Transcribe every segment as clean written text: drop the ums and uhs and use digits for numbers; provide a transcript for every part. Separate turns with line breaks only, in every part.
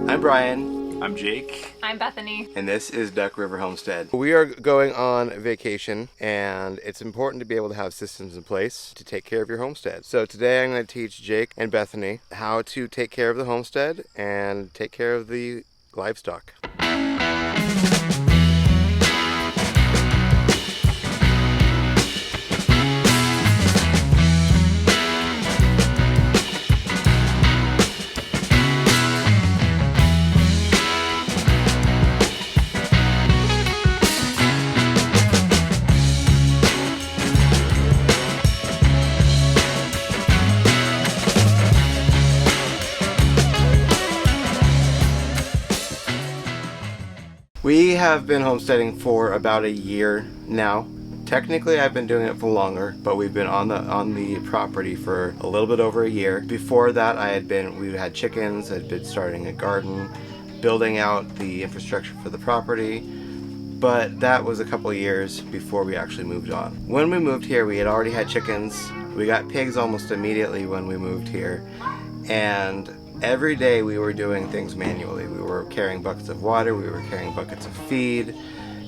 I'm Brian.
I'm Jake.
I'm Bethany.
And this is Duck River Homestead. We are going on vacation, and it's important to be able to have systems in place to take care of your homestead. So today I'm going to teach Jake and Bethany how to take care of the homestead and take care of the livestock. We have been homesteading for about a year now. Technically, I've been doing it for longer, but we've been on the property for a little bit over a year. Before that, we had chickens, I'd been starting a garden, building out the infrastructure for the property, but that was a couple of years before we actually moved on. When we moved here, we had already had chickens. We got pigs almost immediately when we moved here, and every day we were doing things manually. We were carrying buckets of water, we were carrying buckets of feed,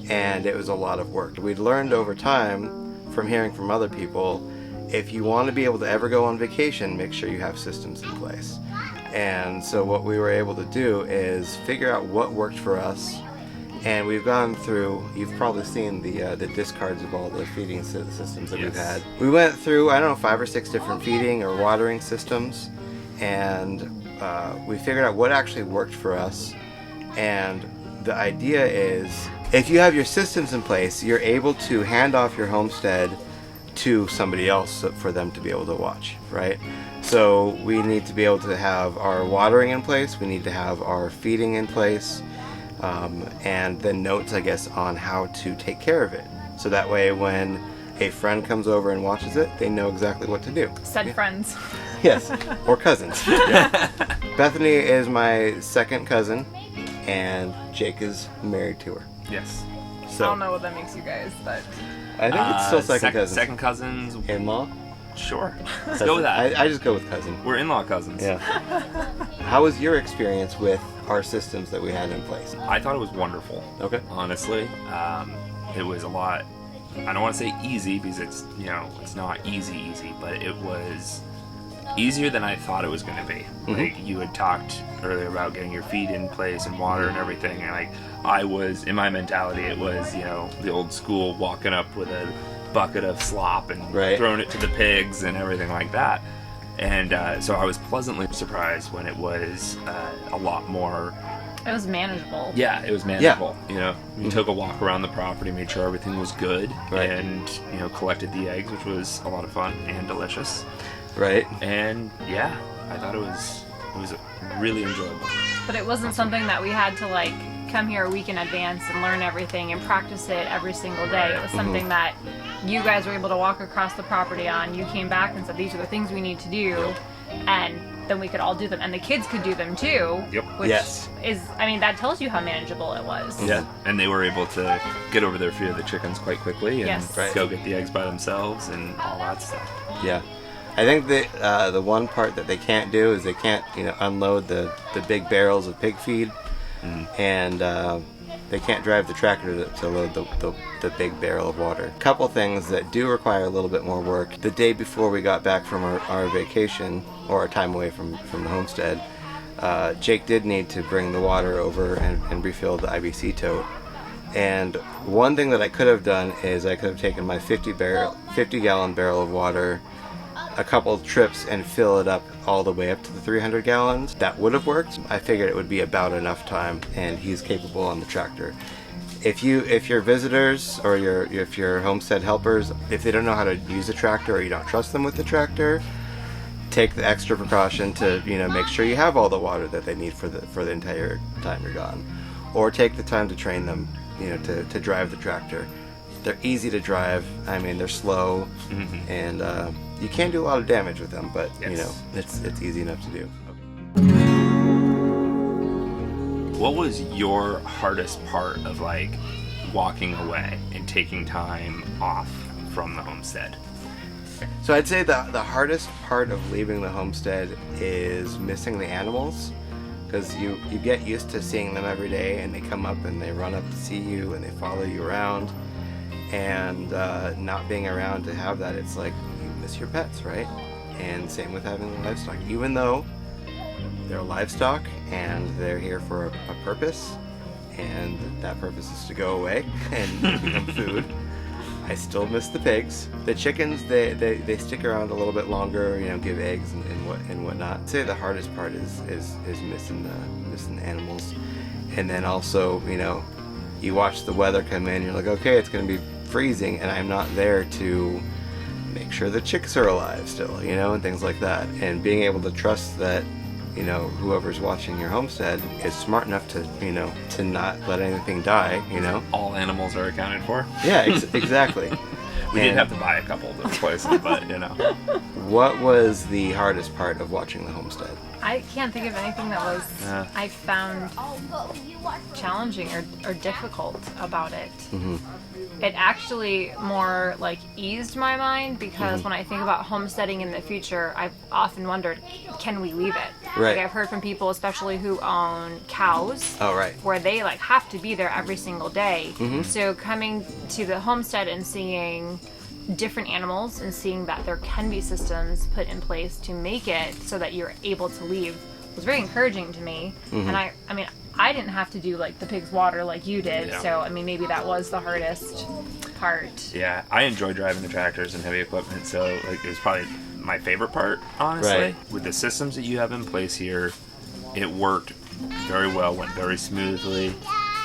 and it was a lot of work. We'd learned over time from hearing from other people, if you want to be able to ever go on vacation, make sure you have systems in place. And so what we were able to do is figure out what worked for us, and we've gone through, you've probably seen the discards of all the feeding systems that we've had. We went through, 5 or 6 different feeding or watering systems, and we figured out what actually worked for us. And the idea is, if you have your systems in place, you're able to hand off your homestead to somebody else for them to be able to watch, right? So we need to be able to have our watering in place, we need to have our feeding in place, and then notes, I guess, on how to take care of it. So that way when a friend comes over and watches it, they know exactly what to do.
Said friends.
Yes, or cousins. Yeah. Bethany is my second cousin, and Jake is married to her.
Yes.
So I don't know what that makes you guys, but
I think it's still second cousins.
Second cousins.
In-law?
Sure. Let's go with that.
I just go with cousin.
We're in-law cousins.
Yeah. How was your experience with our systems that we had in place?
I thought it was wonderful.
Okay.
Honestly, it was a lot. I don't want to say easy because it's not easy, but it was easier than I thought it was going to be.
Mm-hmm.
Like you had talked earlier about getting your feed in place and water and everything, and I was, in my mentality, it was the old school walking up with a bucket of slop and throwing it to the pigs and everything like that. And so I was pleasantly surprised when it was a lot more.
It was manageable.
Yeah, it was manageable.
Yeah.
We took a walk around the property, made sure everything was good, and collected the eggs, which was a lot of fun and delicious.
Right.
And yeah, I thought it was really enjoyable.
But it wasn't something that we had to come here a week in advance and learn everything and practice it every single day. It was something that you guys were able to walk across the property on. You came back and said, these are the things we need to do, and then we could all do them, and the kids could do them too.
Yep.
Which is, that tells you how manageable it was.
Yeah, and they were able to get over their fear of the chickens quite quickly and go get the eggs by themselves and all that stuff.
Yeah. I think that the one part that they can't do is they can't, unload the big barrels of pig feed, and they can't drive the tractor to load the big barrel of water. A couple things that do require a little bit more work. The day before we got back from our vacation, or our time away from the homestead, Jake did need to bring the water over and refill the IBC tote. And one thing that I could have done is I could have taken my 50-gallon barrel of water, a couple of trips, and fill it up all the way up to the 300 gallons. That would have worked. I figured it would be about enough time, and he's capable on the tractor. If your visitors or if your homestead helpers, if they don't know how to use a tractor or you don't trust them with the tractor, take the extra precaution to make sure you have all the water that they need for the entire time you're gone, or take the time to train them to drive the tractor. They're easy to drive. They're slow, and you can do a lot of damage with them, but it's easy enough to do.
What was your hardest part of walking away and taking time off from the homestead?
So I'd say the hardest part of leaving the homestead is missing the animals, because you get used to seeing them every day, and they come up and they run up to see you and they follow you around. And not being around to have that, it's like you miss your pets, right? And same with having the livestock. Even though they're livestock and they're here for a purpose, and that purpose is to go away and become food, I still miss the pigs. The chickens, they stick around a little bit longer, you know, give eggs and whatnot. I'd say the hardest part is missing the animals. And then also, you know, you watch the weather come in, you're like, okay, it's going to be freezing, and I'm not there to make sure the chicks are alive still, you know, and things like that. And being able to trust that, you know, whoever's watching your homestead is smart enough to, you know, to not let anything die, you know.
All animals are accounted for.
Yeah, exactly.
We did have to buy a couple to replace them, but, you know.
What was the hardest part of watching the homestead?
I can't think of anything that was I found challenging or difficult about it.
Mm-hmm.
It actually more like eased my mind, because when I think about homesteading in the future, I've often wondered, can we leave it?
Right.
Like, I've heard from people, especially who own cows,
Oh, right.
where they like have to be there every single day.
Mm-hmm.
So coming to the homestead and seeing different animals and seeing that there can be systems put in place to make it so that you're able to leave was very encouraging to me.
Mm-hmm.
And I mean, I didn't have to do like the pig's water like you did,
Yeah.
so I mean, maybe that was the hardest part.
Yeah, I enjoy driving the tractors and heavy equipment, so like it was probably my favorite part, honestly.
Right.
With the systems that you have in place here, it worked very well, went very smoothly.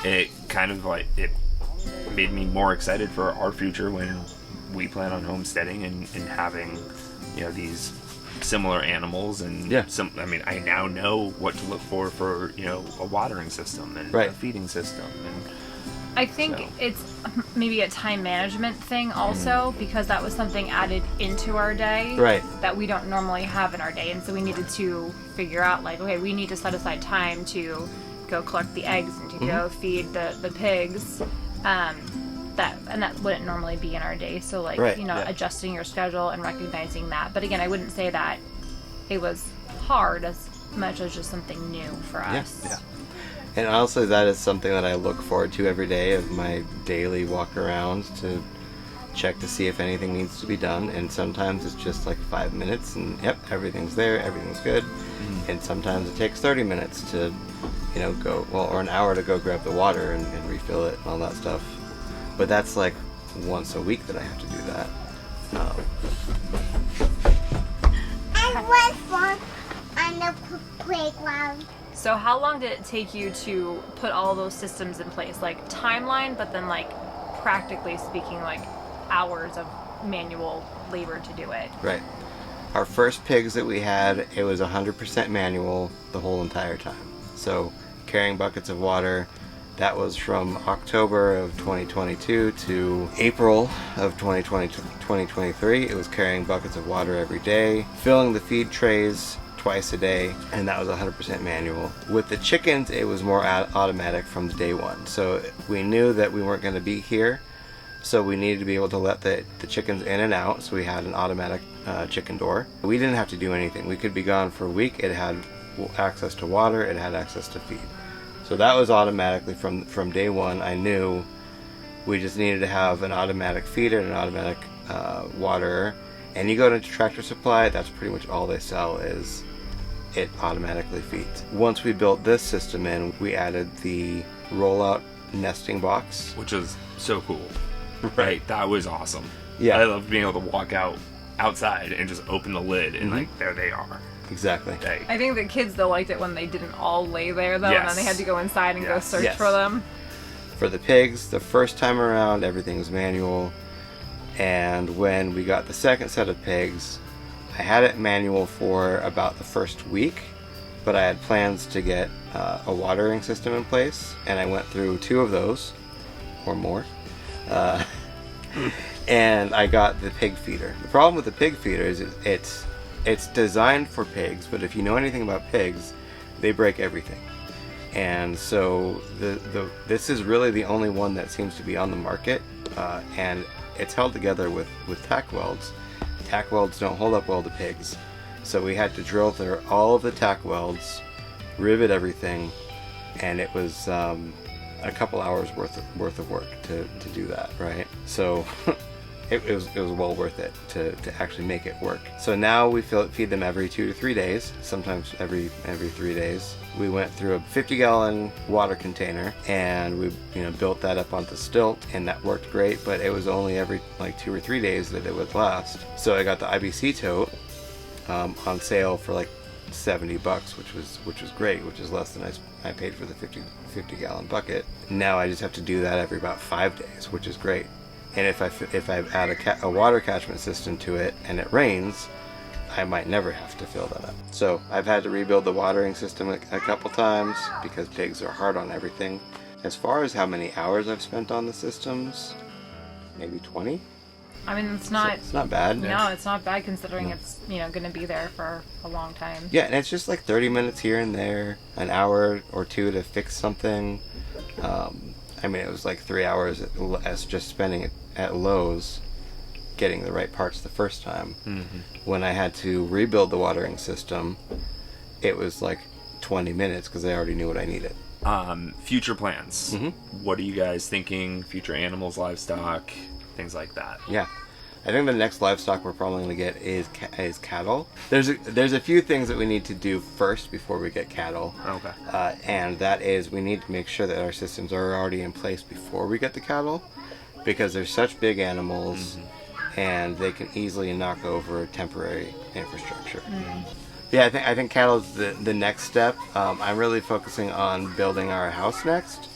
It kind of like, it made me more excited for our future when we plan on homesteading and having, you know, these similar animals and I mean, I now know what to look for, you know, a watering system and a feeding system. And
I think it's maybe a time management thing also, because that was something added into our day that we don't normally have in our day. And so we needed to figure out, like, okay, we need to set aside time to go collect the eggs and to go feed the pigs. That wouldn't normally be in our day. So, like, you know, adjusting your schedule and recognizing that. But again, I wouldn't say that it was hard as much as just something new for us.
Yeah. And honestly, that is something that I look forward to every day of my daily walk around, to check to see if anything needs to be done. And sometimes it's just like 5 minutes and yep, everything's there, everything's good. And sometimes it takes 30 minutes to, you know, go, well, or an hour to go grab the water and refill it and all that stuff. But that's like once a week that I have to do that.
And was fun on the playground.
So how long did it take you to put all those systems in place? Like timeline, but then like practically speaking, like hours of manual labor to do it.
Right. Our first pigs that we had, it was 100% manual the whole entire time. So carrying buckets of water, that was from October of 2022 to April of 2023. It was carrying buckets of water every day, filling the feed trays twice a day, and that was 100% manual. With the chickens, it was more automatic from day one. So we knew that we weren't going to be here, so we needed to be able to let the chickens in and out, so we had an automatic chicken door. We didn't have to do anything. We could be gone for a week. It had access to water, it had access to feed. So that was automatically from day one. I knew we just needed to have an automatic feeder and an automatic waterer. And you go to Tractor Supply, that's pretty much all they sell, is it automatically feeds. Once we built this system in, we added the rollout nesting box.
which is so cool. Right. That was awesome.
Yeah.
I loved being able to walk outside and just open the lid and like there they are.
Exactly.
I think the kids though liked it when they didn't all lay there though, and
Yes.
then they had to go inside and go
Yes.
search
Yes.
for them.
For the pigs, the first time around, everything was manual. And when we got the second set of pigs, I had it manual for about the first week, but I had plans to get a watering system in place, and I went through 2 of those, or more. And I got the pig feeder. The problem with the pig feeder is it's designed for pigs, but if you know anything about pigs, they break everything. And so this is really the only one that seems to be on the market, and it's held together with tack welds. Tack welds don't hold up well to pigs, so we had to drill through all of the tack welds rivet everything, and it was a couple hours worth of work to do that, right? So it was well worth it to actually make it work. So now we feed them every 2 to 3 days, sometimes every 3 days. We went through a 50-gallon water container, and we built that up onto stilt, and that worked great. But it was only every like 2 or 3 days that it would last. So I got the IBC tote on sale for like $70, which was great, which is less than I paid for the 50-gallon bucket. Now I just have to do that every about 5 days, which is great. And if I add a water catchment system to it and it rains, I might never have to fill that up. So I've had to rebuild the watering system a couple times because pigs are hard on everything. As far as how many hours I've spent on the systems, maybe 20.
I mean, it's not
bad.
No, it's not bad considering it's going to be there for a long time.
Yeah, and it's just like 30 minutes here and there, an hour or two to fix something. I mean, it was like 3 hours as just spending it at Lowe's getting the right parts the first time. Mm-hmm. When I had to rebuild the watering system, it was like 20 minutes because I already knew what I needed.
Future plans.
Mm-hmm.
What are you guys thinking? Future animals, livestock, things like that.
Yeah. I think the next livestock we're probably going to get is cattle. There's a few things that we need to do first before we get cattle.
Okay.
And that is we need to make sure that our systems are already in place before we get the cattle, because they're such big animals, mm-hmm. and they can easily knock over temporary infrastructure. Mm. Yeah, I think cattle is the next step. I'm really focusing on building our house next,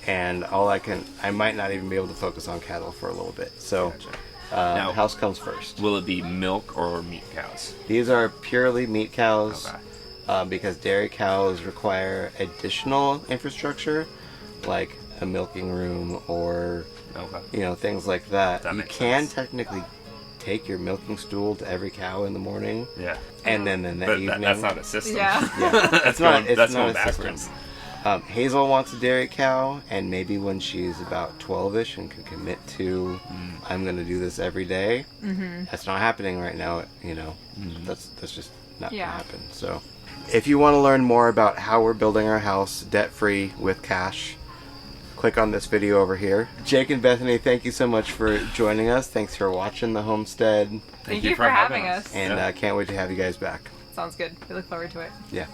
and I might not even be able to focus on cattle for a little bit. So.
Gotcha.
Now, house comes first.
Will it be milk or meat cows?
These are purely meat cows.
Okay.
Because dairy cows require additional infrastructure, like a milking room or things like that. You can technically take your milking stool to every cow in the morning.
Yeah.
And then in the evening.
That's not a system.
Yeah.
It's not a
backwards.
system. Hazel wants a dairy cow, and maybe when she's about 12-ish and can commit to, I'm going to do this every day. Mm-hmm. That's not happening right now. Mm-hmm. That's just not going to happen. So, if you want to learn more about how we're building our house debt-free with cash, click on this video over here. Jake and Bethany, thank you so much for joining us. Thanks for watching the Homestead.
Thank you for having us.
And can't wait to have you guys back.
Sounds good. We look forward to it.
Yeah.